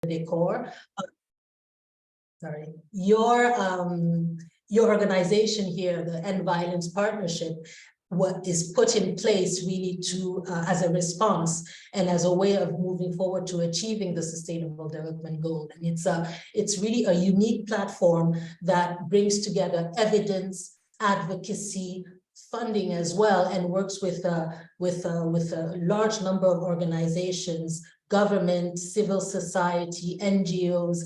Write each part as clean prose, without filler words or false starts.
decor. Sorry, your organization here, the End Violence Partnership, what is put in place really to as a response and as a way of moving forward to achieving the Sustainable Development Goal. And it's really a unique platform that brings together evidence, advocacy, funding as well, and works with a large number of organizations, government, civil society, NGOs,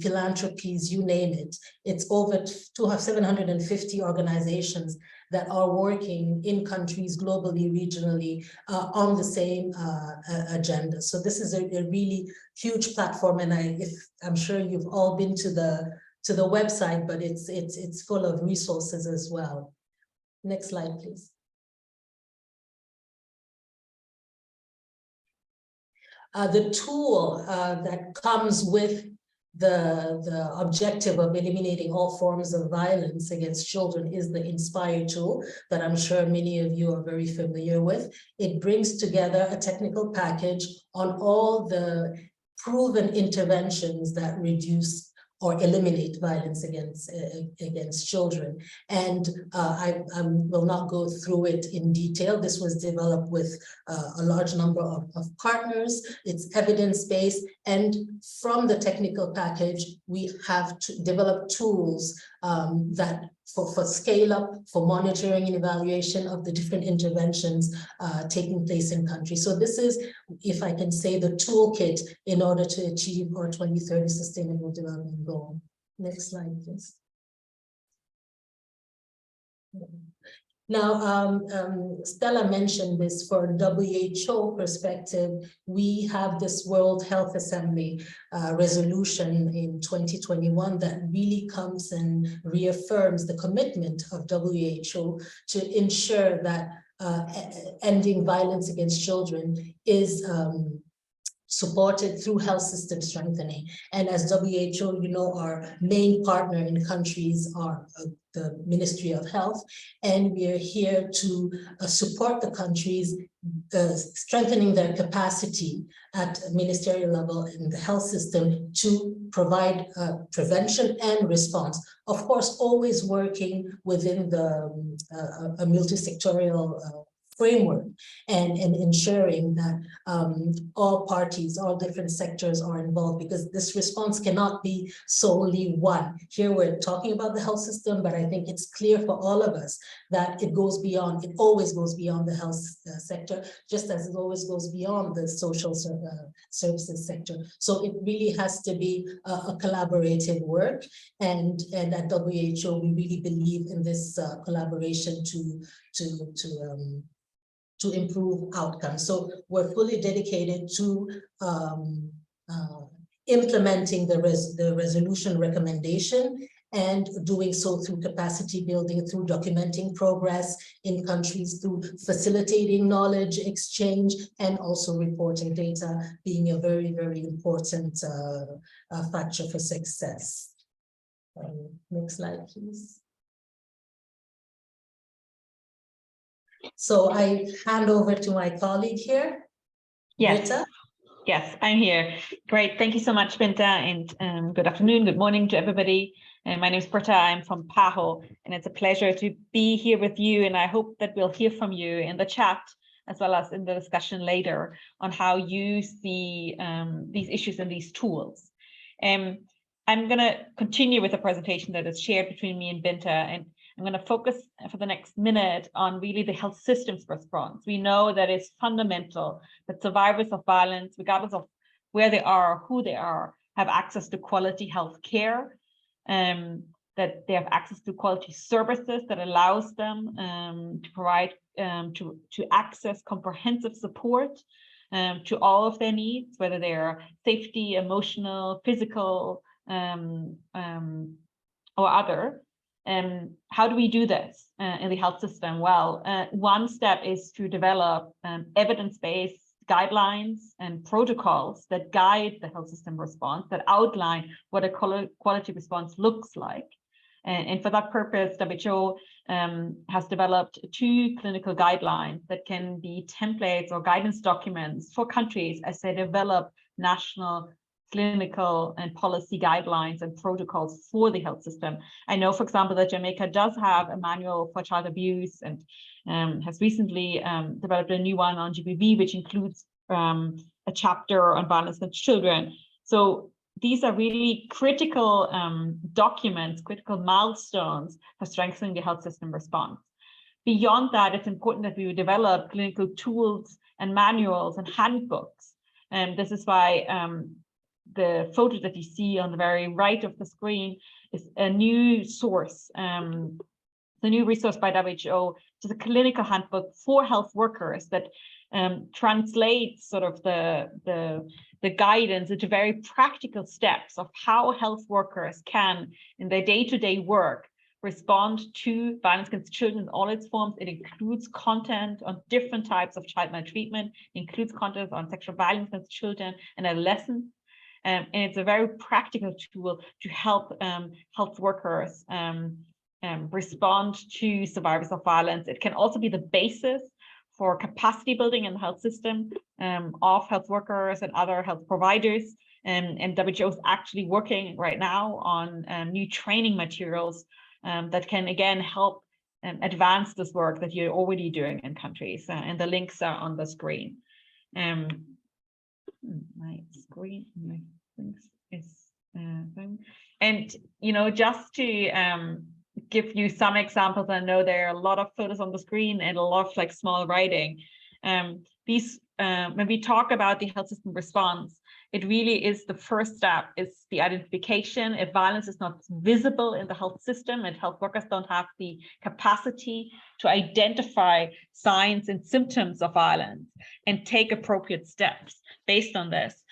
philanthropies, you name it. It's over 750 organizations that are working in countries globally, regionally, on the same agenda. So this is a really huge platform, and I'm sure you've all been to the website, but it's full of resources as well. Next slide, please. The tool that comes with the objective of eliminating all forms of violence against children is the Inspire tool that I'm sure many of you are very familiar with. It brings together a technical package on all the proven interventions that reduce or eliminate violence against children. And I will not go through it in detail. This was developed with a large number of partners. It's evidence-based, and from the technical package, we have developed tools that for scale up, for monitoring and evaluation of the different interventions taking place in countries. So this is, if I can say, the toolkit in order to achieve our 2030 Sustainable Development Goal. Next slide, please. Now, Stella mentioned this. For WHO perspective, we have this World Health Assembly resolution in 2021 that really comes and reaffirms the commitment of WHO to ensure that ending violence against children is supported through health system strengthening. And as WHO, you know, our main partner in countries are the Ministry of Health, and we are here to support the countries strengthening their capacity at ministerial level in the health system to provide prevention and response. Of course, always working within a multi-sectorial framework and ensuring that all parties, all different sectors are involved, because this response cannot be solely one. Here we're talking about the health system, but I think it's clear for all of us that it goes beyond, it always goes beyond the health sector, just as it always goes beyond the social services sector. So it really has to be a collaborative work, and at WHO we really believe in this collaboration to improve outcomes. So we're fully dedicated to implementing the resolution recommendation, and doing so through capacity building, through documenting progress in countries, through facilitating knowledge exchange, and also reporting data being a very, very important factor for success. Next slide, please. So I hand over to my colleague here, yes. Britta. Yes, I'm here. Great. Thank you so much, Binta, and good afternoon, good morning to everybody. My name is Britta. I'm from PAHO, and it's a pleasure to be here with you. And I hope that we'll hear from you in the chat, as well as in the discussion later, on how you see these issues and these tools. I'm going to continue with the presentation that is shared between me and Binta, and I'm going to focus for the next minute on really the health system's response. We know that it's fundamental that survivors of violence, regardless of where they are or who they are, have access to quality health care, that they have access to quality services that allows them to provide, to access comprehensive support to all of their needs, whether they're safety, emotional, physical, or other. How do we do this in the health system? Well, one step is to develop evidence-based guidelines and protocols that guide the health system response, that outline what a quality response looks like. And for that purpose, WHO has developed 2 clinical guidelines that can be templates or guidance documents for countries as they develop national clinical and policy guidelines and protocols for the health system. I know, for example, that Jamaica does have a manual for child abuse and has recently developed a new one on GBV, which includes a chapter on violence against children. So these are really critical documents, critical milestones for strengthening the health system response. Beyond that, it's important that we develop clinical tools and manuals and handbooks. And this is why the photo that you see on the very right of the screen is a new source, the new resource by WHO, which is a clinical handbook for health workers that translates sort of the guidance into very practical steps of how health workers can, in their day-to-day work, respond to violence against children in all its forms. It includes content on different types of child maltreatment, includes content on sexual violence against children and adolescents. And it's a very practical tool to help health workers respond to survivors of violence. It can also be the basis for capacity building in the health system of health workers and other health providers. And WHO is actually working right now on new training materials that can, again, help advance this work that you're already doing in countries. And the links are on the screen. My screen, my links is, and, you know, just to give you some examples, I know there are a lot of photos on the screen and a lot of like small writing. These, when we talk about the health system response, it really is the first step, is the identification. If violence is not visible in the health system and health workers don't have the capacity to identify signs and symptoms of violence and take appropriate steps based on this,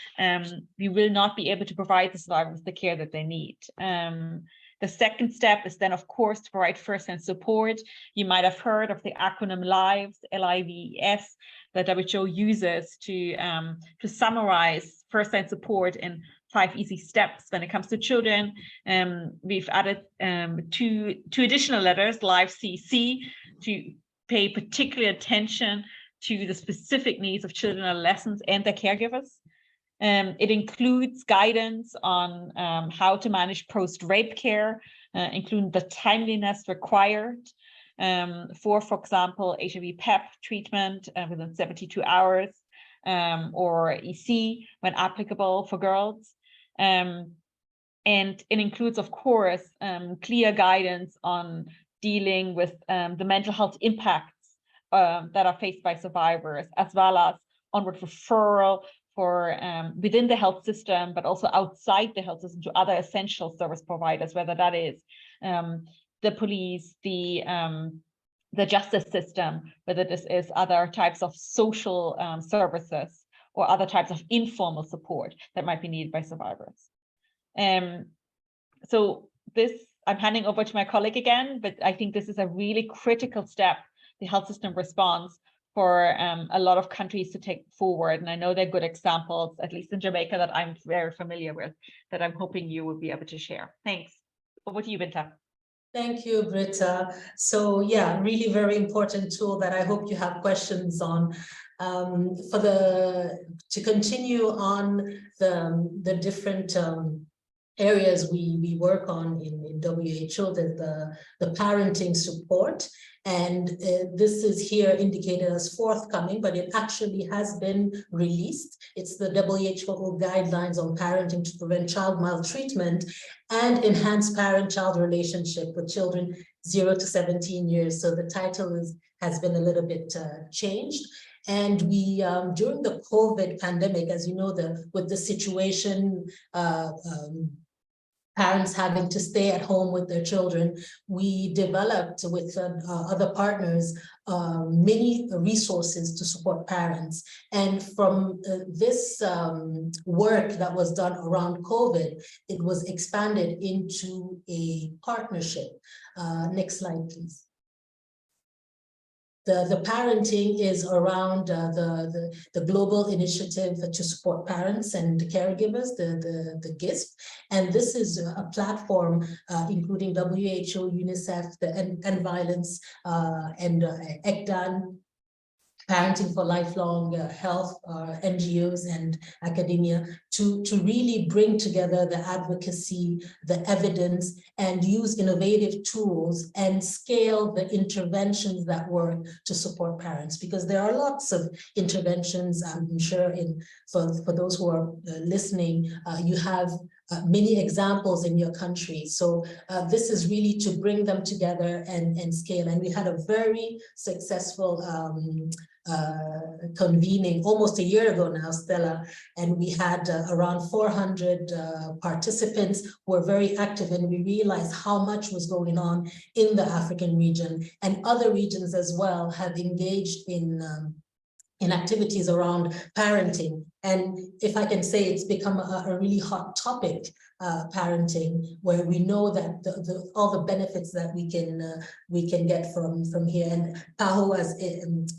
we will not be able to provide the survivors the care that they need. The second step is then, of course, to provide first-hand support. You might have heard of the acronym LIVES, L-I-V-E-S, that WHO uses to summarize first-hand support in 5 easy steps when it comes to children. We've added two additional letters, LIVE CC, to pay particular attention to the specific needs of children and adolescents and their caregivers. It includes guidance on how to manage post-rape care, including the timeliness required for example, HIV PEP treatment within 72 hours, or EC when applicable for girls. And it includes, of course, clear guidance on dealing with the mental health impacts that are faced by survivors, as well as onward referral for within the health system, but also outside the health system to other essential service providers, whether that is the police, the justice system, whether this is other types of social services or other types of informal support that might be needed by survivors. So this, I'm handing over to my colleague again, but I think this is a really critical step, the health system response, for a lot of countries to take forward. And I know they're good examples, at least in Jamaica, that I'm very familiar with, that I'm hoping you will be able to share. Thanks. Over to you, Binta. Thank you, Britta. So yeah, really very important tool that I hope you have questions on. To continue on the different areas we work on in WHO, the parenting support. And this is here indicated as forthcoming, but it actually has been released. It's the WHO guidelines on parenting to prevent child maltreatment and enhance parent-child relationship with children 0 to 17 years. So the title has been a little bit changed. And we, during the COVID pandemic, as you know, with the situation, parents having to stay at home with their children, we developed with other partners many resources to support parents. And from this work that was done around COVID, it was expanded into a partnership. Next slide, please. The parenting is around the global initiative to support parents and caregivers, the GISP. And this is a platform including WHO, UNICEF, the End Violence, and ECDAN, Parenting for Lifelong Health, NGOs and academia, to really bring together the advocacy, the evidence, and use innovative tools and scale the interventions that work to support parents. Because there are lots of interventions, I'm sure, for those who are listening, you have many examples in your country. So this is really to bring them together and scale. And we had a very successful convening almost a year ago now, Stella, and we had around 400 participants who were very active, and we realized how much was going on in the African region, and other regions as well have engaged in activities around parenting. And if I can say, it's become a really hot topic, parenting, where we know that all the benefits that we can get from here. And PAHO, as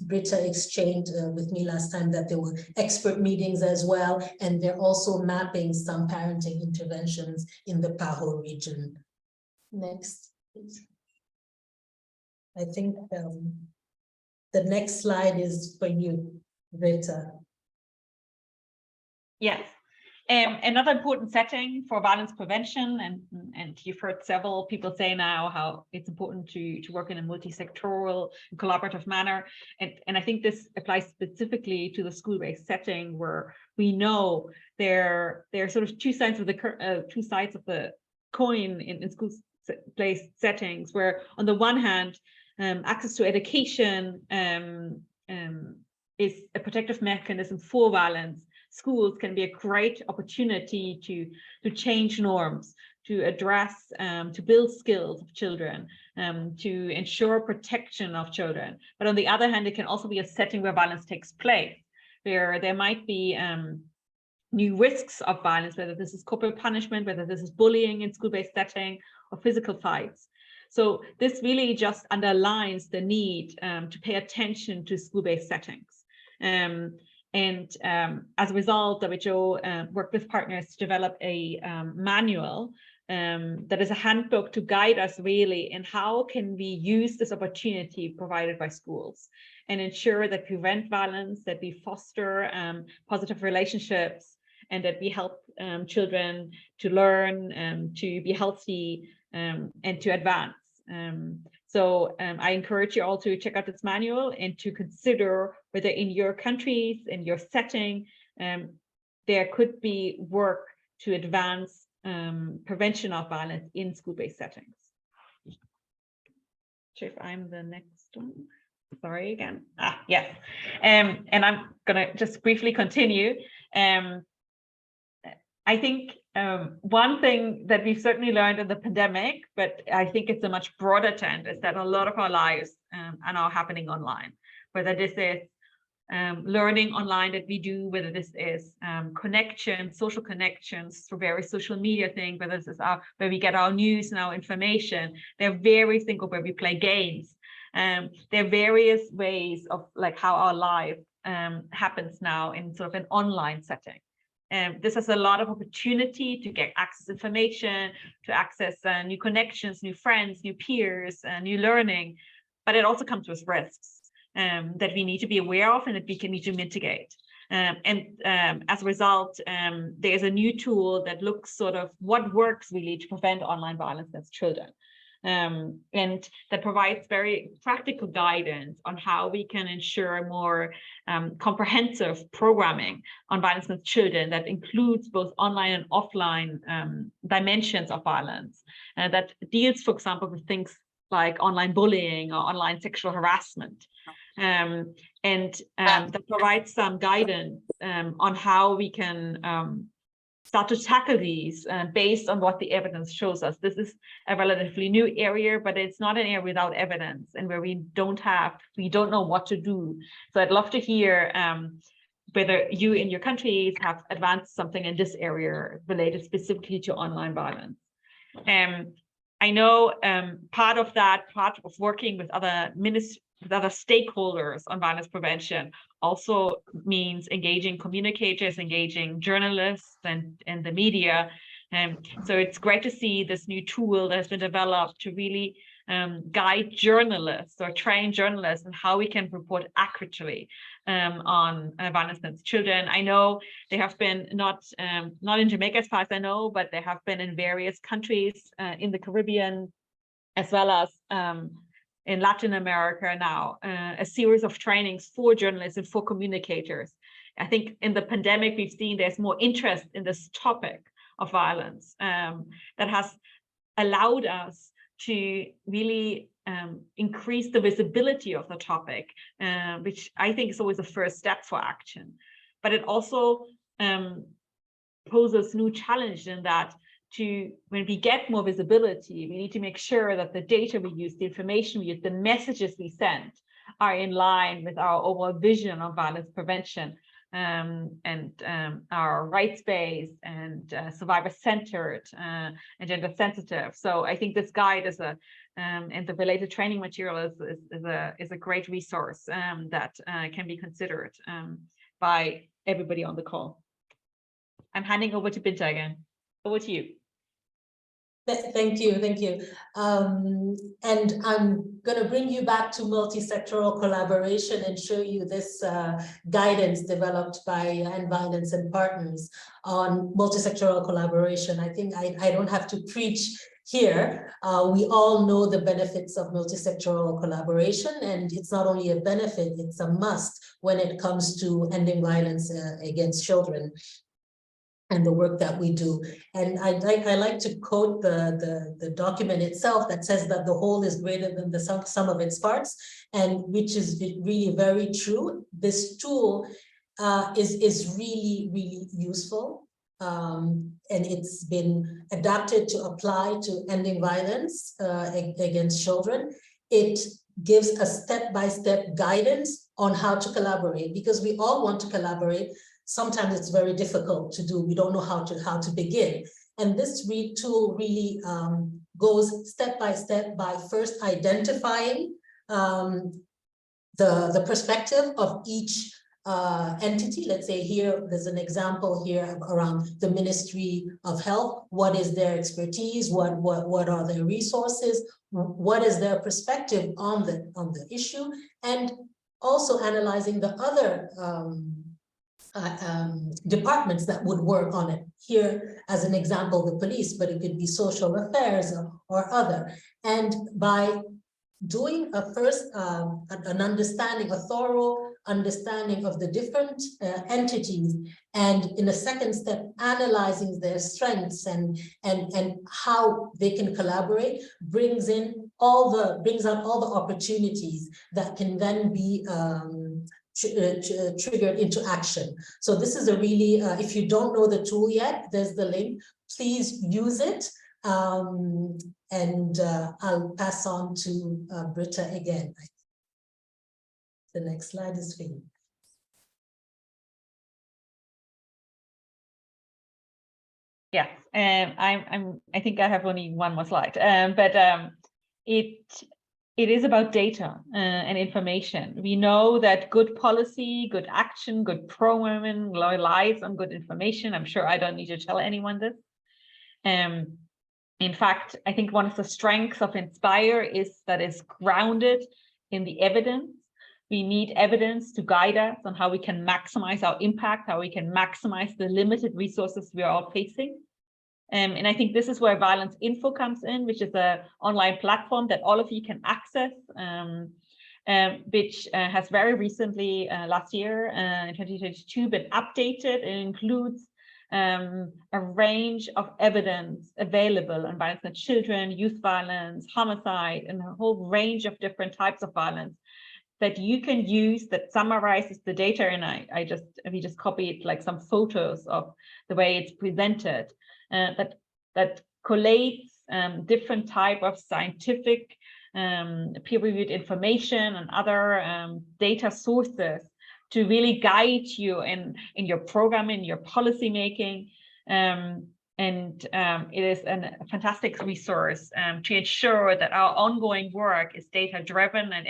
Britta exchanged with me last time, that there were expert meetings as well, and they're also mapping some parenting interventions in the PAHO region. Next, please. I think the next slide is for you, Britta. Yes. Another important setting for violence prevention, and you've heard several people say now how it's important to work in a multi-sectoral, collaborative manner. And I think this applies specifically to the school-based setting, where we know there are sort of two sides of the coin in school-based settings, where on the one hand, access to education is a protective mechanism for violence. Schools can be a great opportunity to change norms, to address, to build skills of children, to ensure protection of children. But on the other hand, it can also be a setting where violence takes place, where there might be new risks of violence, whether this is corporal punishment, whether this is bullying in school-based setting, or physical fights. So this really just underlines the need to pay attention to school-based settings. As a result, WHO worked with partners to develop a manual that is a handbook to guide us really in how can we use this opportunity provided by schools and ensure that we prevent violence, that we foster positive relationships, and that we help children to learn, to be healthy, and to advance. So I encourage you all to check out this manual and to consider whether in your countries, in your setting, there could be work to advance prevention of violence in school-based settings. Sure, if I'm the next one. Sorry again. Yes. And I'm going to just briefly continue. I think one thing that we've certainly learned in the pandemic, but I think it's a much broader trend, is that a lot of our lives are now happening online, whether this is learning online that we do, whether this is connections, social connections through various social media things, whether this is where we get our news and our information. There are various things where we play games. There are various ways of like how our life happens now in sort of an online setting. This has a lot of opportunity to get access to information, to access new connections, new friends, new peers, new learning, but it also comes with risks that we need to be aware of and that we can need to mitigate. As a result, there's a new tool that looks sort of what works really to prevent online violence against children. And that provides very practical guidance on how we can ensure more comprehensive programming on violence against children that includes both online and offline dimensions of violence, that deals, for example, with things like online bullying or online sexual harassment, that provides some guidance on how we can start to tackle these based on what the evidence shows us. This is a relatively new area, but it's not an area without evidence and where we don't know what to do. So I'd love to hear whether you in your countries have advanced something in this area related specifically to online violence. I know part of working with other stakeholders on violence prevention also means engaging communicators, engaging journalists and the media. So it's great to see this new tool that has been developed to really guide journalists or train journalists on how we can report accurately on violence against children. I know they have been not in Jamaica as far as I know, but they have been in various countries in the Caribbean, as well as in Latin America now, a series of trainings for journalists and for communicators. I think in the pandemic, we've seen there's more interest in this topic of violence that has allowed us to really increase the visibility of the topic, which I think is always a first step for action. But it also poses new challenge in that when we get more visibility, we need to make sure that the data we use, the information we use, the messages we send are in line with our overall vision of violence prevention and our rights-based and survivor-centered and gender-sensitive. So I think this guide is and the related training material is a great resource that can be considered by everybody on the call. I'm handing over to Binta again. Over to you. Thank you. And I'm going to bring you back to multi-sectoral collaboration and show you this guidance developed by End Violence and Partners on multi-sectoral collaboration. I think I don't have to preach here. We all know the benefits of multi-sectoral collaboration, and it's not only a benefit, it's a must when it comes to ending violence against children and the work that we do. And I like to quote the document itself that says that the whole is greater than the sum of its parts, and which is really very true. This tool is really useful, and it's been adapted to apply to ending violence against children. It gives a step-by-step guidance on how to collaborate, because we all want to collaborate. Sometimes it's very difficult to do. We don't know how to begin. And this tool really goes step by step by first identifying the perspective of each entity. Let's say here, there's an example here around the Ministry of Health. What is their expertise? What are their resources? What is their perspective on the issue? And also analyzing the other departments that would work on it. Here, as an example, the police, but it could be social affairs or other. And by doing a first, a thorough understanding of the different entities, and in a second step, analyzing their strengths and how they can collaborate, brings out all the opportunities that can then be triggered into action. So this is a really, if you don't know the tool yet, there's the link. Please use it. And I'll pass on to Britta again. The next slide is for you. Yeah, I think I have only one more slide, but it is about data and information. We know that good policy, good action, good programming relies on good information. I'm sure I don't need to tell anyone this. In fact, I think one of the strengths of Inspire is that it's grounded in the evidence. We need evidence to guide us on how we can maximize our impact, how we can maximize the limited resources we are all facing. And I think this is where Violence Info comes in, which is an online platform that all of you can access, which has very recently, last year, in 2022, been updated. It includes a range of evidence available on violence against children, youth violence, homicide, and a whole range of different types of violence that you can use, that summarizes the data. And we just copied like some photos of the way it's presented, that collates different type of scientific peer-reviewed information and other data sources to really guide you in your programming, your policy making. And it is a fantastic resource to ensure that our ongoing work is data-driven and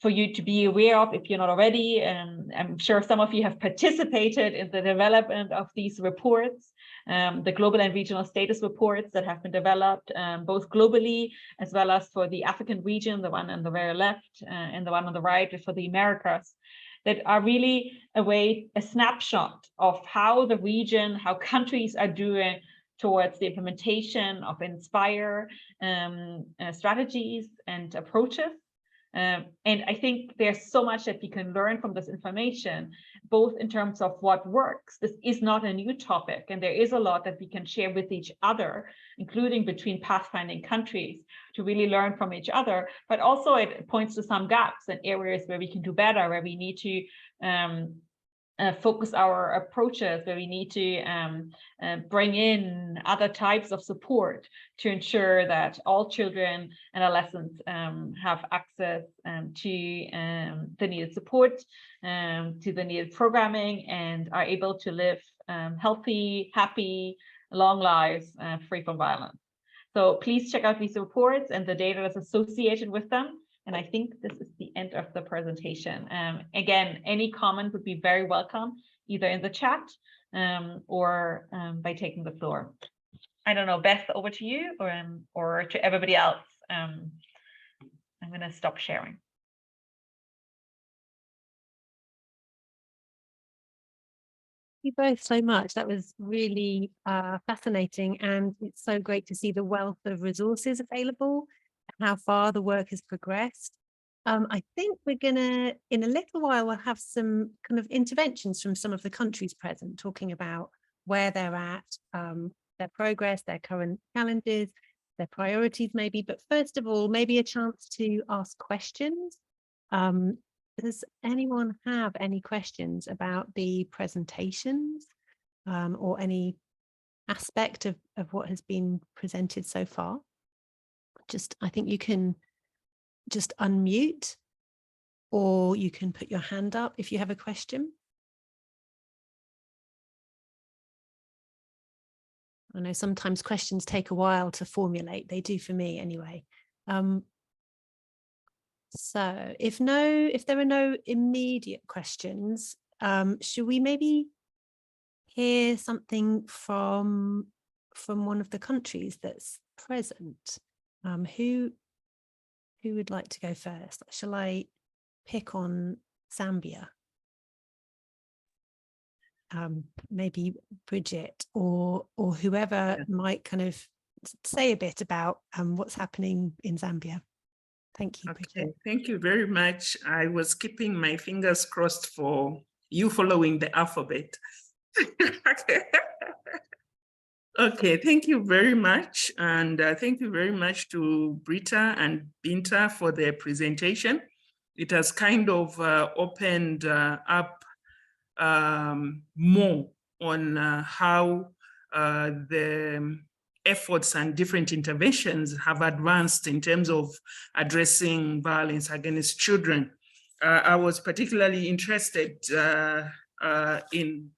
for you to be aware of if you're not already. I'm sure some of you have participated in the development of these reports, the global and regional status reports that have been developed both globally as well as for the African region, the one on the very left and the one on the right for the Americas, that are really a snapshot of how the region, how countries are doing towards the implementation of INSPIRE strategies and approaches. And I think there's so much that we can learn from this information, both in terms of what works. This is not a new topic, and there is a lot that we can share with each other, including between pathfinding countries, to really learn from each other. But also it points to some gaps and areas where we can do better, where we need to focus our approaches, where we need to bring in other types of support to ensure that all children and adolescents have access to the needed support, to the needed programming, and are able to live healthy, happy, long lives free from violence. So please check out these reports and the data that's associated with them. And I think this is the end of the presentation. Again, any comment would be very welcome, either in the chat or by taking the floor. I don't know, Beth, over to you or to everybody else. I'm going to stop sharing. Thank you both so much. That was really fascinating, and it's so great to see the wealth of resources available, how far the work has progressed. I think we're gonna, in a little while, we'll have some kind of interventions from some of the countries present, talking about where they're at, their progress, their current challenges, their priorities maybe. But first of all, maybe a chance to ask questions. Does anyone have any questions about the presentations or any aspect of what has been presented so far? I think you can just unmute, or you can put your hand up if you have a question. I know sometimes questions take a while to formulate. They do for me anyway. So if there are no immediate questions, should we maybe hear something from one of the countries that's present? Who would like to go first? Shall I pick on Zambia? Maybe Bridget or whoever might kind of say a bit about what's happening in Zambia. Thank you, Okay, Bridget. thank you very much. I was keeping my fingers crossed for you following the alphabet. Okay, thank you very much. And thank you very much to Britta and Binta for their presentation. It has kind of opened up more on how the efforts and different interventions have advanced in terms of addressing violence against children. I was particularly interested in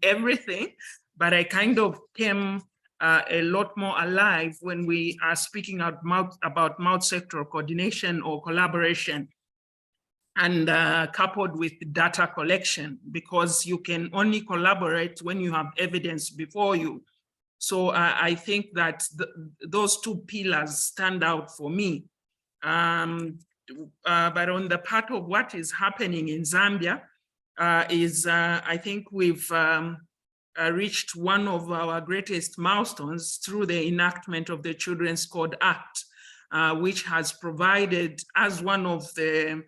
everything, but I kind of came a lot more alive when we are speaking about multi-sectoral coordination or collaboration, and coupled with data collection, because you can only collaborate when you have evidence before you. So I think that those two pillars stand out for me. But on the part of what is happening in Zambia, I think we've reached one of our greatest milestones through the enactment of the Children's Code Act, which has provided as one of the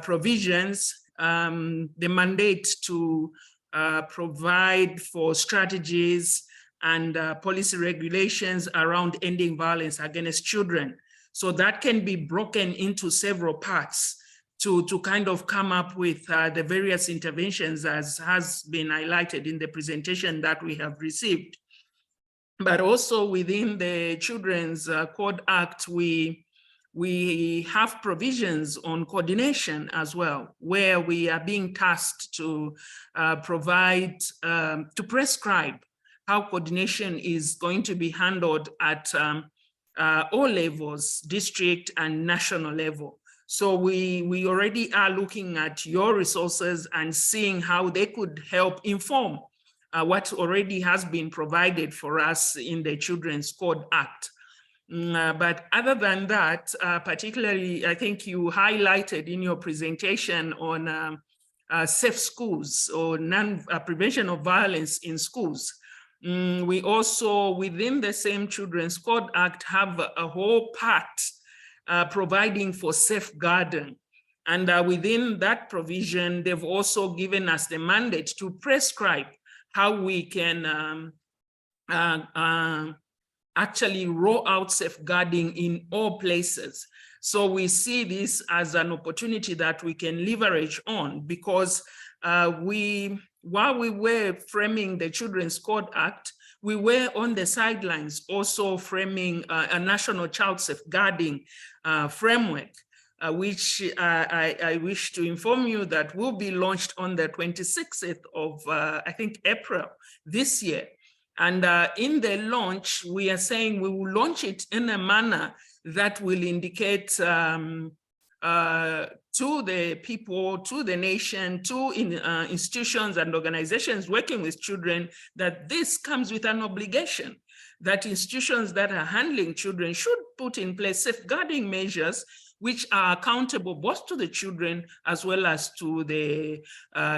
provisions the mandate to provide for strategies and policy regulations around ending violence against children. So that can be broken into several parts to kind of come up with the various interventions, as has been highlighted in the presentation that we have received. But also within the Children's Code Act, we have provisions on coordination as well, where we are being tasked to provide, to prescribe how coordination is going to be handled at all levels, district and national level. So we already are looking at your resources and seeing how they could help inform what already has been provided for us in the Children's Code Act. But other than that, particularly, I think you highlighted in your presentation on safe schools or prevention of violence in schools. We also, within the same Children's Code Act, have a whole part providing for safeguarding. And within that provision, they've also given us the mandate to prescribe how we can actually roll out safeguarding in all places. So we see this as an opportunity that we can leverage on, because while we were framing the Children's Code Act, we were on the sidelines also framing a national child safeguarding framework, which I wish to inform you that will be launched on the 26th of, I think, April this year. And in the launch, we are saying we will launch it in a manner that will indicate to the people, to the nation, to institutions and organizations working with children, that this comes with an obligation, that institutions that are handling children should put in place safeguarding measures which are accountable both to the children as well as to the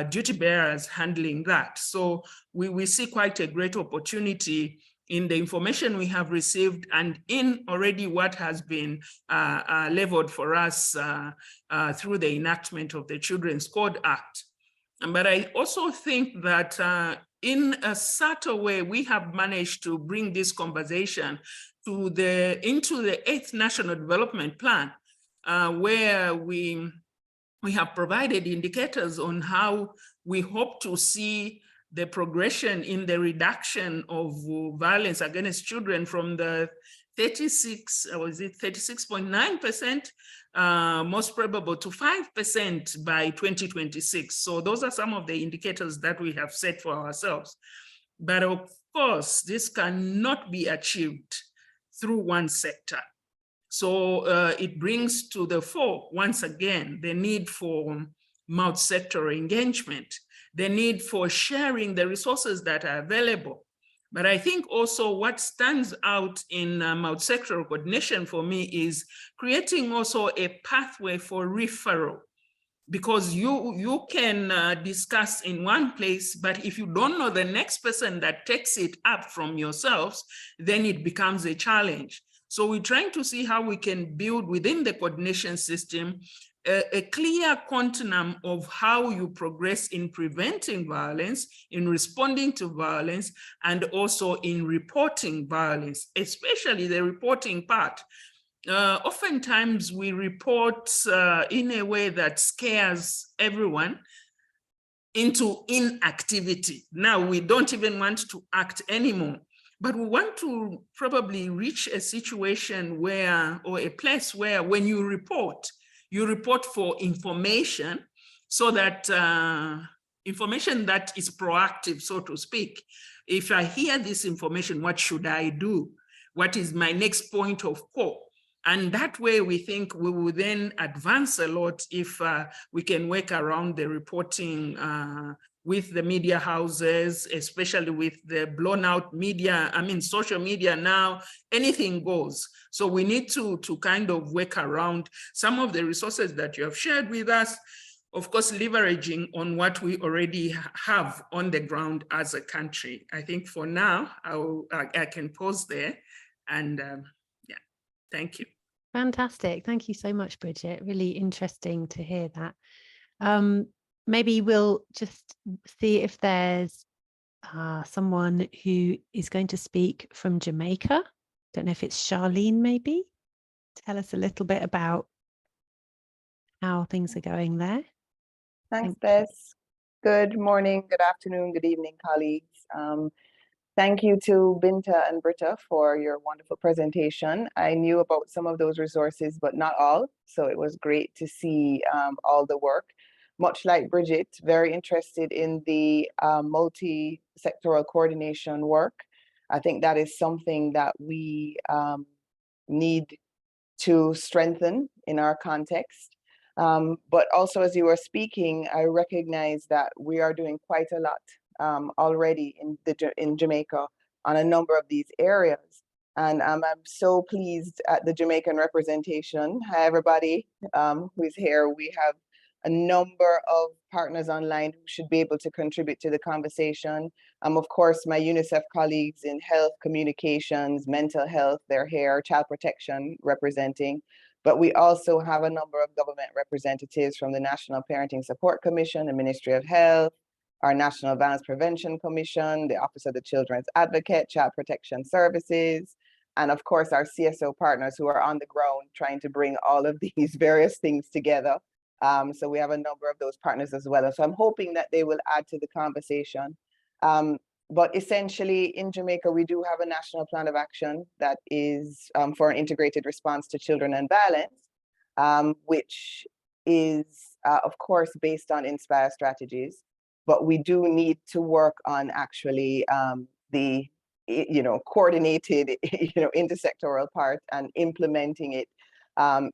duty bearers handling that. So we see quite a great opportunity in the information we have received and in already what has been leveled for us through the enactment of the Children's Code Act. But I also think that in a subtle way, we have managed to bring this conversation to into the 8th National Development Plan, where we have provided indicators on how we hope to see the progression in the reduction of violence against children from the 36.9%, most probable to 5% by 2026. So those are some of the indicators that we have set for ourselves. But of course, this cannot be achieved through one sector. So it brings to the fore, once again, the need for multi-sector engagement, the need for sharing the resources that are available. But I think also what stands out in multi-sectoral coordination for me is creating also a pathway for referral, because you can discuss in one place, but if you don't know the next person that takes it up from yourselves, then it becomes a challenge. So we're trying to see how we can build within the coordination system a clear continuum of how you progress in preventing violence, in responding to violence, and also in reporting violence, especially the reporting part. Oftentimes we report in a way that scares everyone into inactivity. Now we don't even want to act anymore. But we want to probably reach a situation where, or a place where when you report for information, so that information that is proactive, so to speak. If I hear this information, what should I do? What is my next point of call? And that way we think we will then advance a lot if we can work around the reporting with the media houses, especially with the blown out media. I mean, social media now, anything goes. So we need to kind of work around some of the resources that you have shared with us, of course, leveraging on what we already have on the ground as a country. I think for now, I can pause there and yeah, thank you. Fantastic. Thank you so much, Bridget. Really interesting to hear that. Maybe we'll just see if there's someone who is going to speak from Jamaica. Don't know if it's Charlene, maybe. Tell us a little bit about how things are going there. Thanks, Bess. Good morning, good afternoon, good evening, colleagues. Thank you to Binta and Britta for your wonderful presentation. I knew about some of those resources, but not all. So it was great to see all the work. Much like Bridget, very interested in the multi-sectoral coordination work. I think that is something that we need to strengthen in our context. But also, as you were speaking, I recognize that we are doing quite a lot already in Jamaica on a number of these areas. And I'm so pleased at the Jamaican representation. Hi, everybody who is here. We have a number of partners online who should be able to contribute to the conversation. Of course, my UNICEF colleagues in health, communications, mental health, they're here, child protection representing. But we also have a number of government representatives from the National Parenting Support Commission, the Ministry of Health, our National Violence Prevention Commission, the Office of the Children's Advocate, Child Protection Services, and of course our CSO partners who are on the ground trying to bring all of these various things together. So we have a number of those partners as well. And so I'm hoping that they will add to the conversation. But essentially in Jamaica, we do have a national plan of action that is for an integrated response to children and violence, which is of course based on Inspire strategies. But we do need to work on actually the coordinated intersectoral part and implementing it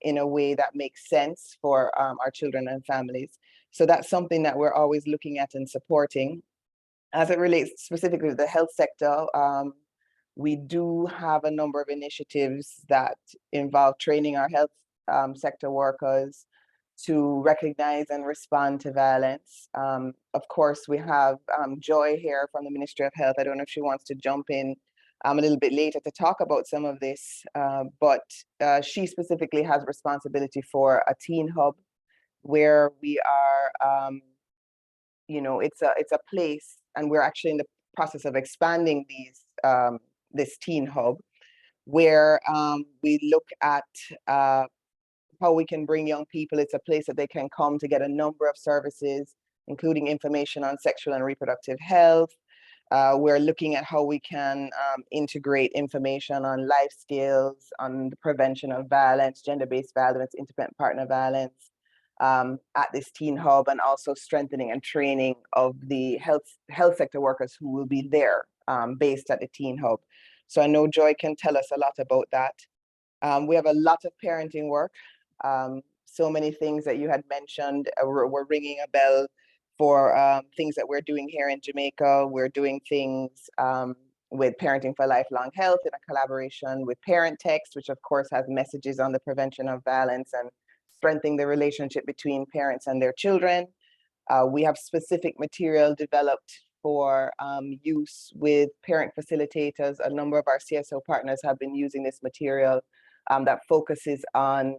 in a way that makes sense for our children and families. So that's something that we're always looking at and supporting. As it relates specifically to the health sector, we do have a number of initiatives that involve training our health sector workers to recognize and respond to violence. Of course, we have Joy here from the Ministry of Health. I don't know if she wants to jump in a little bit later to talk about some of this, but she specifically has responsibility for a teen hub where we are, it's a place, and we're actually in the process of expanding this teen hub where we look at how we can bring young people. It's a place that they can come to get a number of services, including information on sexual and reproductive health. We're looking at how we can integrate information on life skills, on the prevention of violence, gender-based violence, intimate partner violence at this teen hub, and also strengthening and training of the health sector workers who will be there based at the teen hub. So I know Joy can tell us a lot about that. We have a lot of parenting work. So many things that you had mentioned were ringing a bell for things that we're doing here in Jamaica. We're doing things with Parenting for Lifelong Health in a collaboration with Parent Text, which of course has messages on the prevention of violence and strengthening the relationship between parents and their children. We have specific material developed for use with parent facilitators. A number of our CSO partners have been using this material that focuses on,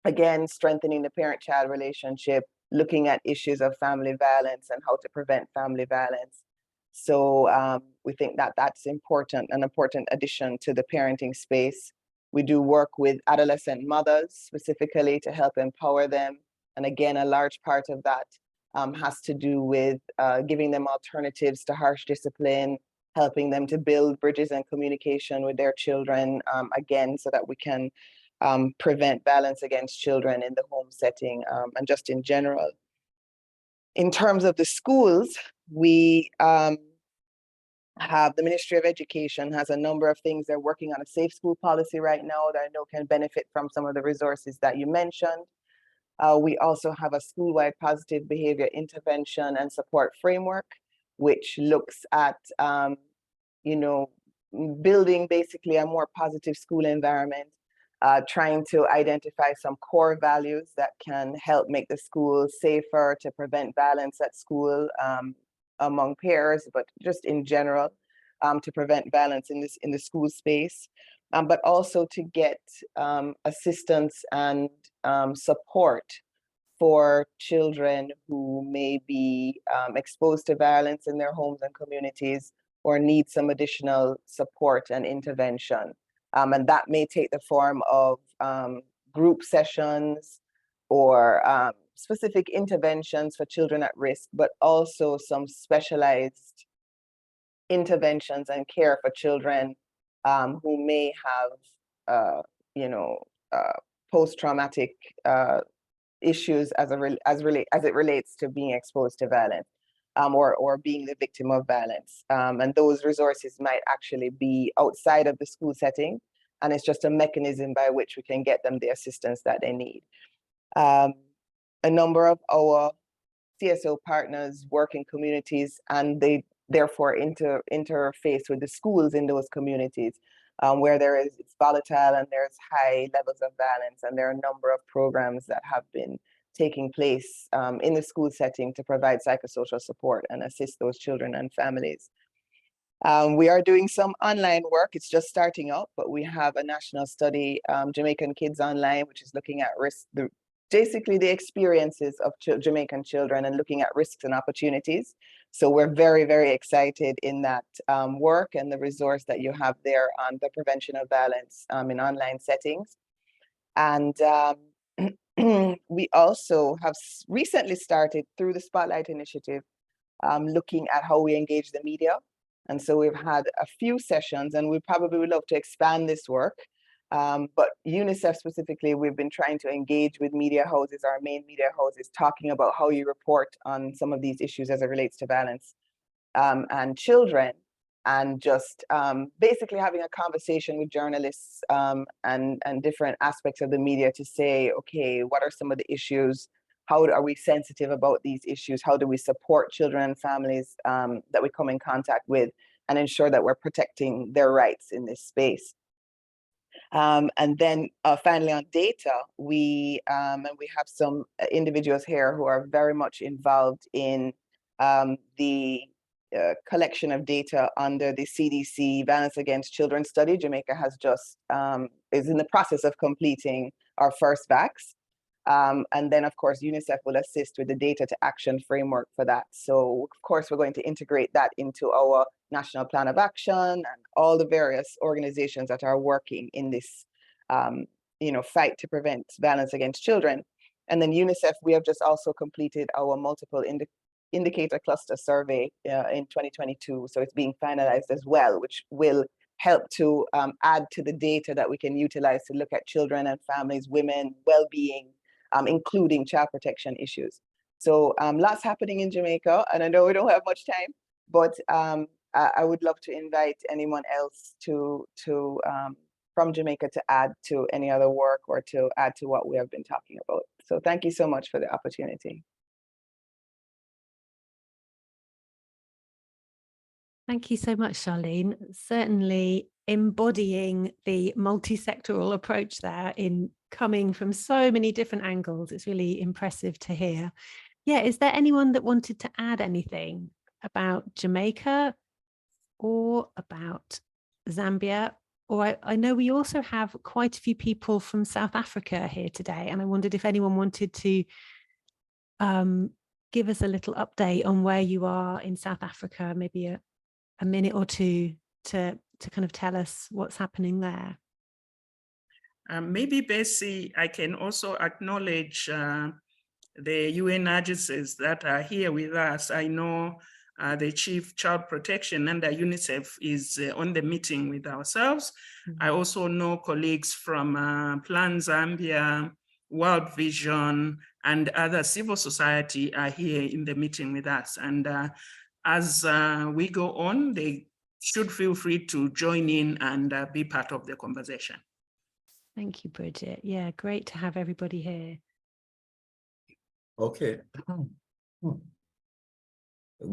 again, strengthening the parent-child relationship, looking at issues of family violence and how to prevent family violence. So we think that that's important, an important addition to the parenting space. We do work with adolescent mothers specifically to help empower them. And again, a large part of that has to do with giving them alternatives to harsh discipline, helping them to build bridges and communication with their children, again, so that we can prevent violence against children in the home setting and just in general. In terms of the schools, we have the Ministry of Education has a number of things. They're working on a safe school policy right now that I know can benefit from some of the resources that you mentioned. We also have a school-wide positive behavior intervention and support framework, which looks at, building basically a more positive school environment, trying to identify some core values that can help make the school safer to prevent violence at school among peers, but just in general, to prevent violence in the school space, but also to get assistance and support for children who may be exposed to violence in their homes and communities or need some additional support and intervention. And that may take the form of group sessions or specific interventions for children at risk, but also some specialized interventions and care for children who may have, post-traumatic issues as it relates to being exposed to violence or being the victim of violence. And those resources might actually be outside of the school setting, and it's just a mechanism by which we can get them the assistance that they need. A number of our CSO partners work in communities, and they therefore interface with the schools in those communities, where it's volatile and there's high levels of violence, and there are a number of programs that have been taking place in the school setting to provide psychosocial support and assist those children and families. We are doing some online work. It's just starting up, but we have a national study, Jamaican Kids Online, which is looking at basically the experiences of Jamaican children and looking at risks and opportunities. So we're very, very excited in that work and the resource that you have there on the prevention of violence in online settings. And we also have recently started through the Spotlight Initiative, looking at how we engage the media. And so we've had a few sessions, and we probably would love to expand this work. But UNICEF specifically, we've been trying to engage with media houses, our main media houses, talking about how you report on some of these issues as it relates to violence and children, and just basically having a conversation with journalists and different aspects of the media to say, okay, what are some of the issues? How are we sensitive about these issues? How do we support children and families that we come in contact with, and ensure that we're protecting their rights in this space? And then finally on data, we have some individuals here who are very much involved in the collection of data under the CDC Violence Against Children study. Jamaica has just is in the process of completing our first VAX. And then, of course, UNICEF will assist with the data to action framework for that. So, of course, we're going to integrate that into our National Plan of Action and all the various organizations that are working in this, fight to prevent violence against children. And then UNICEF, we have just also completed our multiple indicator cluster survey in 2022. So it's being finalized as well, which will help to add to the data that we can utilize to look at children and families, women, well-being, including child protection issues. So lots happening in Jamaica, and I know we don't have much time, but I would love to invite anyone else from Jamaica to add to any other work or to add to what we have been talking about. So thank you so much for the opportunity. Thank you so much, Charlene. Certainly embodying the multi-sectoral approach there in coming from so many different angles. It's really impressive to hear. Yeah, is there anyone that wanted to add anything about Jamaica or about Zambia? Or I know we also have quite a few people from South Africa here today, and I wondered if anyone wanted to give us a little update on where you are in South Africa, maybe a minute or two to kind of tell us what's happening there. Maybe, Bessie, I can also acknowledge the UN agencies that are here with us. I know the Chief Child Protection under UNICEF is on the meeting with ourselves. Mm-hmm. I also know colleagues from Plan Zambia, World Vision, and other civil society are here in the meeting with us. And as we go on, they should feel free to join in and be part of the conversation. Thank you, Bridget. Yeah, great to have everybody here. Okay.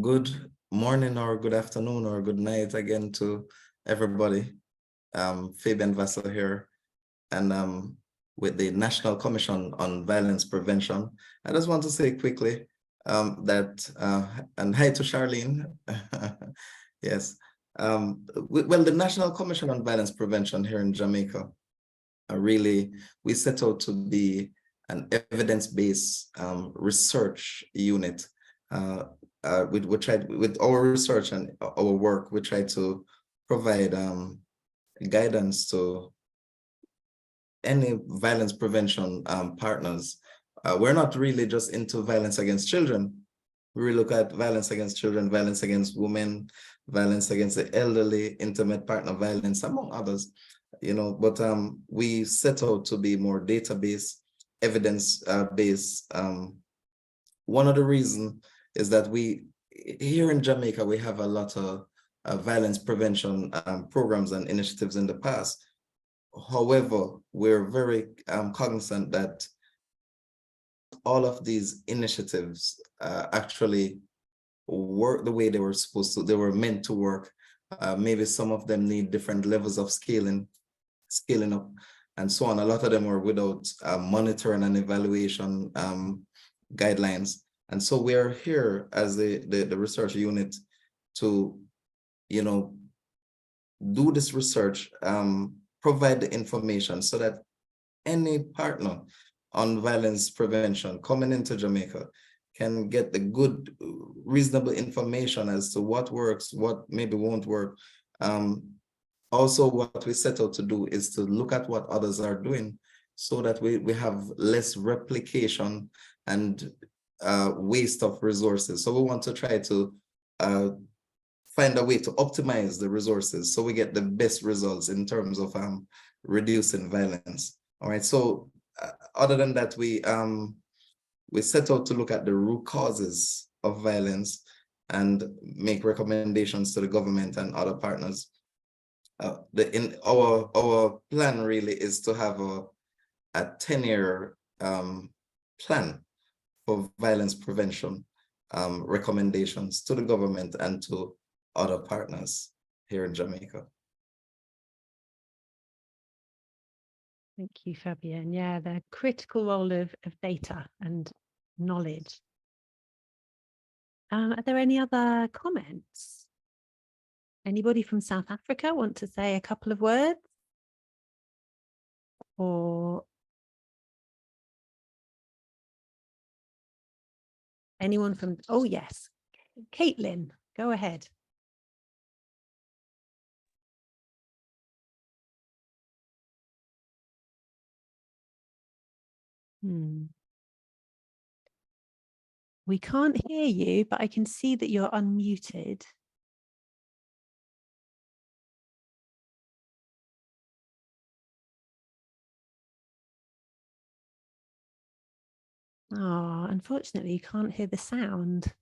Good morning or good afternoon or good night again to everybody. Fabian Vassar here, and with the National Commission on Violence Prevention. I just want to say quickly that, and hi to Charlene. Yes. Well, the National Commission on Violence Prevention here in Jamaica, we set out to be an evidence-based research unit. With our research and our work, we try to provide guidance to any violence prevention partners. We're not really just into violence against children. We look at violence against children, violence against women, violence against the elderly, intimate partner violence, among others. But we set out to be more database, evidence-based. One of the reasons is that here in Jamaica, we have a lot of violence prevention programs and initiatives in the past. However, we're very cognizant that all of these initiatives actually work the way they were supposed to, they were meant to work. Maybe some of them need different levels of scaling up, and so on. A lot of them were without monitoring and evaluation guidelines. And so we're here as the research unit to, you know, do this research, provide the information so that any partner on violence prevention coming into Jamaica can get the good, reasonable information as to what works, what maybe won't work. Also, what we set out to do is to look at what others are doing so that we have less replication and waste of resources. So we want to try to find a way to optimize the resources so we get the best results in terms of reducing violence. All right, so other than that, we set out to look at the root causes of violence and make recommendations to the government and other partners. Our plan really is to have a 10-year plan for violence prevention recommendations to the government and to other partners here in Jamaica. Thank you, Fabienne. Yeah, the critical role of data and knowledge. Are there any other comments? Anybody from South Africa want to say a couple of words? Or anyone from, oh yes, Caitlin, go ahead. We can't hear you, but I can see that you're unmuted. Oh, unfortunately, you can't hear the sound.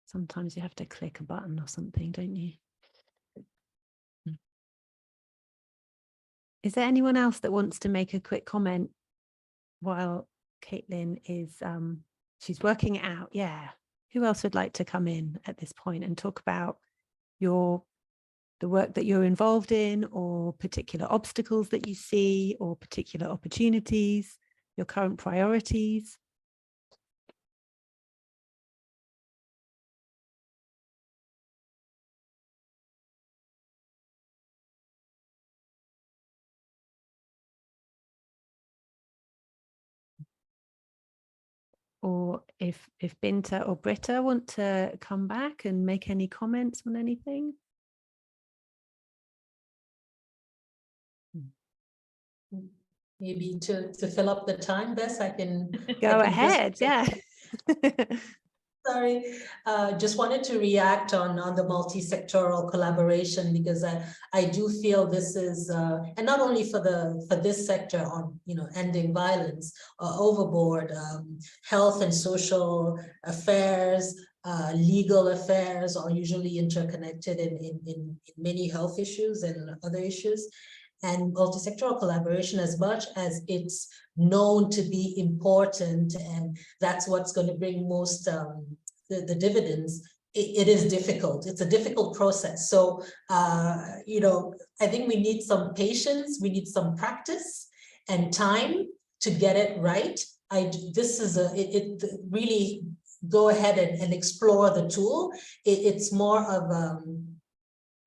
Sometimes you have to click a button or something, don't you? Is there anyone else that wants to make a quick comment while Caitlin is, she's working it out? Yeah. Who else would like to come in at this point and talk about the work that you're involved in, or particular obstacles that you see, or particular opportunities, your current priorities? Or if Binta or Britta want to come back and make any comments on anything. Maybe to fill up the time, Bess, I can go ahead. Yeah. Sorry, just wanted to react on the multi-sectoral collaboration, because I do feel this is, and not only for this sector on, you know, ending violence overboard, health and social affairs, legal affairs are usually interconnected in many health issues and other issues. And multi-sectoral collaboration, as much as it's known to be important, and that's what's going to bring most the dividends, it is difficult. It's a difficult process. So, you know, I think we need some patience, we need some practice and time to get it right. This is it really go ahead and explore the tool. It's more of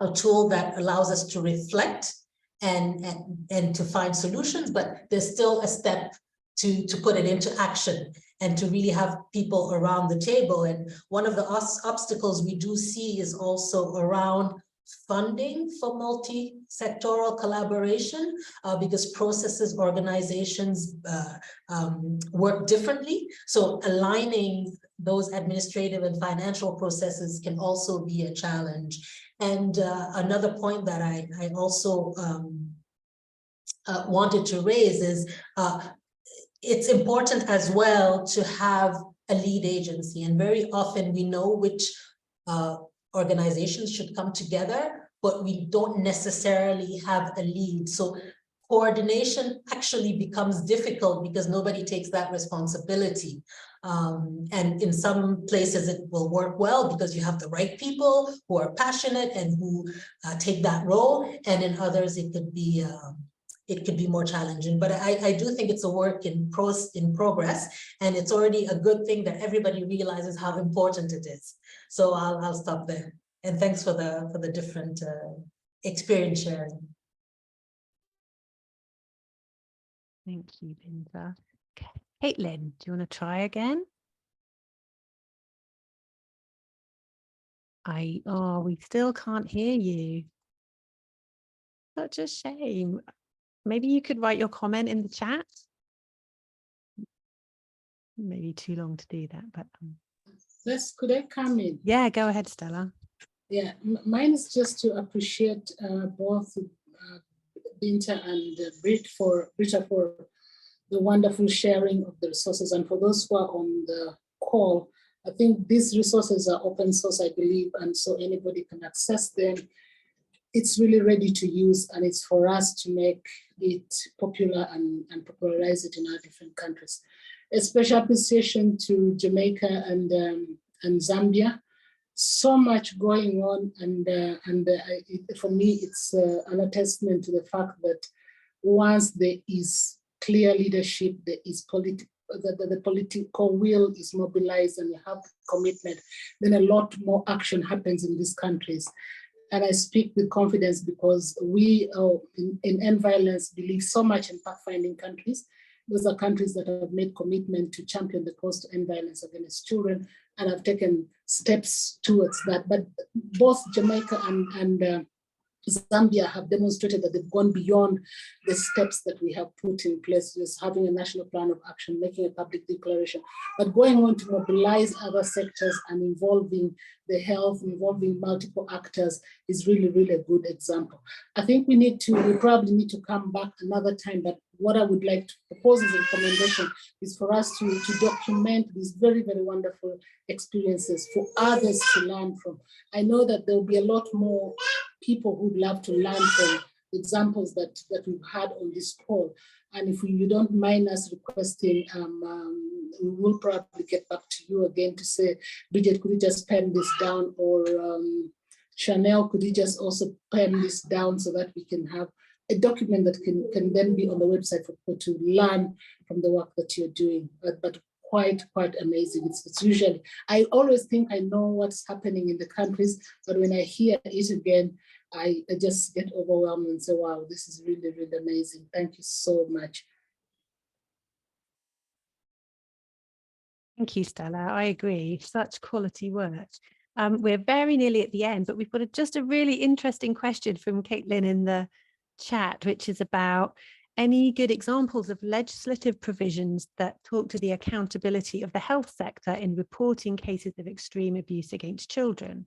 a tool that allows us to reflect and to find solutions, but there's still a step to put it into action and to really have people around the table. And one of the obstacles we do see is also around funding for multi-sectoral collaboration, because processes, organizations work differently. So aligning those administrative and financial processes can also be a challenge. And another point that I also wanted to raise is it's important as well to have a lead agency. And very often we know which organizations should come together, but we don't necessarily have a lead. So coordination actually becomes difficult because nobody takes that responsibility. And in some places it will work well because you have the right people who are passionate and who take that role. And in others, it could be more challenging. But I do think it's a work in progress, and it's already a good thing that everybody realizes how important it is. So I'll stop there. And thanks for the different experience sharing. Thank you, Binta. Okay. Caitlin, do you want to try again? We still can't hear you. Such a shame. Maybe you could write your comment in the chat. Maybe too long to do that, but Could I come in? yeah, go ahead, Stella. Yeah, mine is just to appreciate both Binta and Britta for the wonderful sharing of the resources. And for those who are on the call, I think these resources are open source, I believe, and so anybody can access them. It's really ready to use, and it's for us to make it popular and popularize it in our different countries. A special appreciation to Jamaica and Zambia. So much going on, and for me, it's an attestament to the fact that once there is clear leadership, there is the political will is mobilized, and you have commitment, then a lot more action happens in these countries. And I speak with confidence because we in end violence believe so much in pathfinding countries. Those are countries that have made commitment to champion the cause to end violence against children and have taken steps towards that. But both Jamaica and Zambia have demonstrated that they've gone beyond the steps that we have put in place, just having a national plan of action, making a public declaration, but going on to mobilize other sectors and involving the health, involving multiple actors is really, really a good example. I think we probably need to come back another time, but what I would like to propose as a recommendation is for us to document these very, very wonderful experiences for others to learn from. I know that there will be a lot more people who'd love to learn from examples that we've had on this call. And if you don't mind us requesting, we will probably get back to you again to say, Bridget, could you just pen this down? Or Chanel, could you just also pen this down so that we can have a document that can then be on the website for people to learn from the work that you're doing. But quite amazing. It's usually, I always think I know what's happening in the countries, but when I hear it again, I just get overwhelmed and say, wow, this is really, really amazing. Thank you so much. Thank you, Stella. I agree. Such quality work. We're very nearly at the end, but we've got just a really interesting question from Caitlin in the chat, which is about any good examples of legislative provisions that talk to the accountability of the health sector in reporting cases of extreme abuse against children.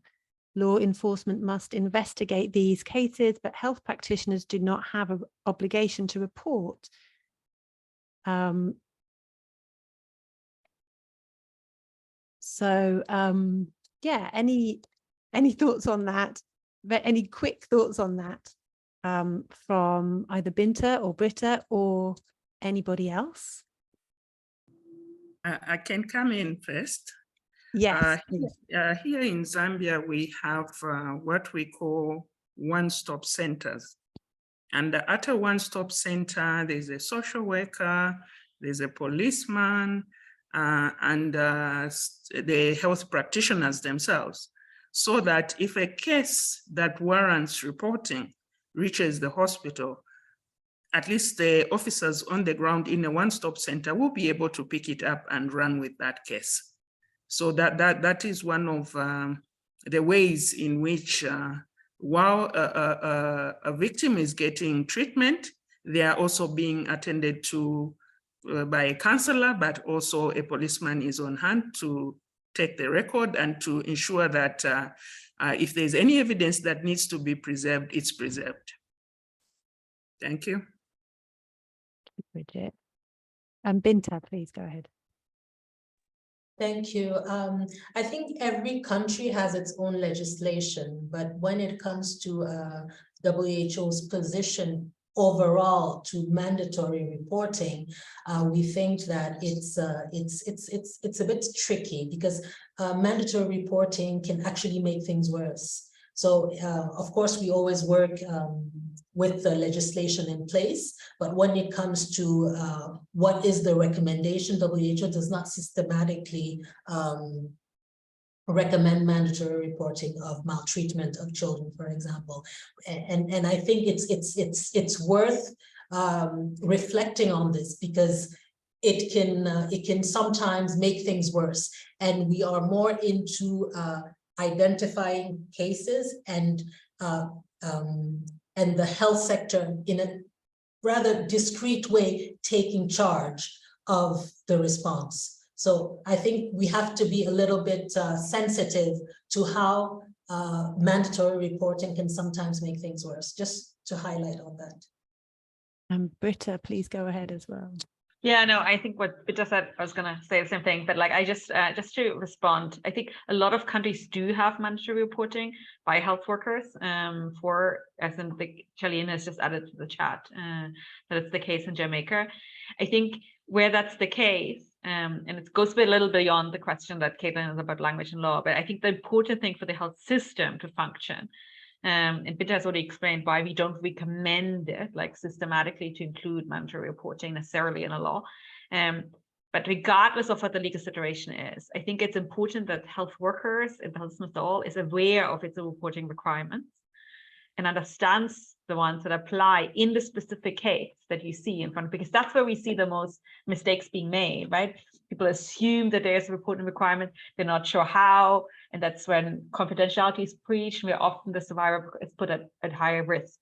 Law enforcement must investigate these cases, but health practitioners do not have an obligation to report. Yeah, any thoughts on that? Any quick thoughts on that from either Binta or Britta or anybody else? I can come in first. Yes. Here in Zambia, we have what we call one-stop centers. And at a one-stop center, there's a social worker, there's a policeman, and the health practitioners themselves. So that if a case that warrants reporting reaches the hospital, at least the officers on the ground in a one-stop center will be able to pick it up and run with that case. So that is one of the ways in which while a victim is getting treatment, they are also being attended to by a counselor, but also a policeman is on hand to take the record and to ensure that if there's any evidence that needs to be preserved, it's preserved. Thank you. Bridget. Binta, please go ahead. Thank you. I think every country has its own legislation, but when it comes to WHO's position overall to mandatory reporting, we think that it's a bit tricky because mandatory reporting can actually make things worse. So of course, we always work with the legislation in place, but when it comes to what is the recommendation, WHO does not systematically recommend mandatory reporting of maltreatment of children, for example. And I think it's worth reflecting on this because it can sometimes make things worse. And we are more into identifying cases and the health sector in a rather discreet way taking charge of the response. So I think we have to be a little bit sensitive to how mandatory reporting can sometimes make things worse, just to highlight on that. Britta, please go ahead as well. Yeah, no, I think what Britta said, I was going to say the same thing, but like I just to respond, I think a lot of countries do have mandatory reporting by health workers as in the Chilean has just added to the chat, that it's the case in Jamaica. I think where that's the case, and it goes a little beyond the question that Caitlin is about language and law, but I think the important thing for the health system to function, and Britta has already explained why we don't recommend it like systematically to include mandatory reporting necessarily in a law. But regardless of what the legal situation is, I think it's important that health workers and the health system all is aware of its reporting requirements and understands the ones that apply in the specific case that you see in front of, because that's where we see the most mistakes being made, right? People assume that there's a reporting requirement, they're not sure how, and that's when confidentiality is breached, where often the survivor is put at higher risk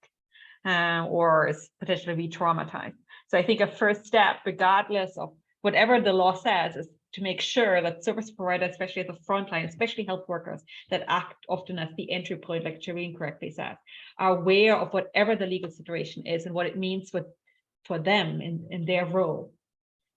or is potentially re-traumatized. So I think a first step, regardless of whatever the law says, is to make sure that service providers, especially at the front line, especially health workers that act often as the entry point, like Jareen correctly said, are aware of whatever the legal situation is and what it means for them in their role.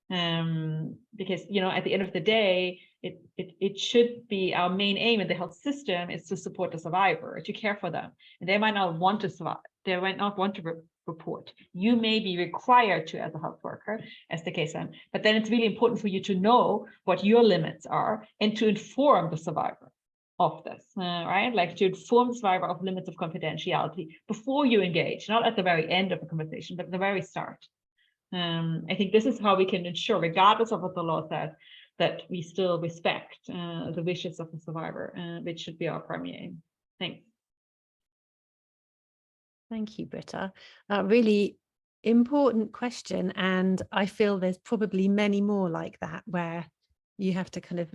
Because, you know, at the end of the day, it should be our main aim in the health system is to support the survivor, to care for them. And they might not want to survive. They might not want to report. You may be required to as a health worker, as the case is, but then it's really important for you to know what your limits are and to inform the survivor of this, right? Like to inform the survivor of limits of confidentiality before you engage, not at the very end of the conversation, but at the very start. I think this is how we can ensure, regardless of what the law says, that we still respect the wishes of the survivor, which should be our primary aim. Thanks. Thank you, Britta. Really important question. And I feel there's probably many more like that, where you have to kind of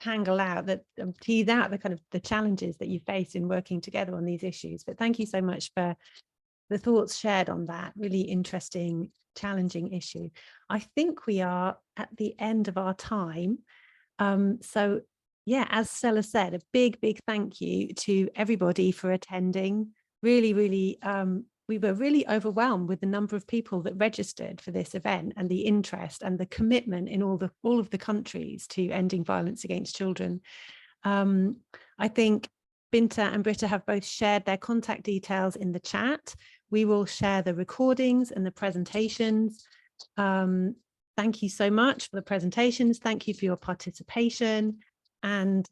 tangle out that, tease out the kind of the challenges that you face in working together on these issues. But thank you so much for the thoughts shared on that really interesting, challenging issue. I think we are at the end of our time. So yeah, as Stella said, a big thank you to everybody for attending. Really, we were really overwhelmed with the number of people that registered for this event and the interest and the commitment in all of the countries to ending violence against children. I think Binta and Britta have both shared their contact details in the chat. We will share the recordings and the presentations. Thank you so much for the presentations. Thank you for your participation. And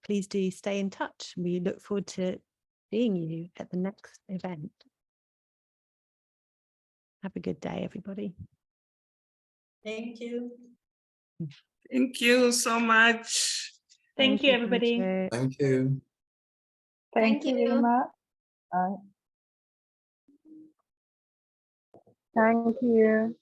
please do stay in touch. We look forward to seeing you at the next event. Have a good day, everybody. Thank you. Thank you so much. Thank you, everybody. Thank you. Thank you very much. Thank you.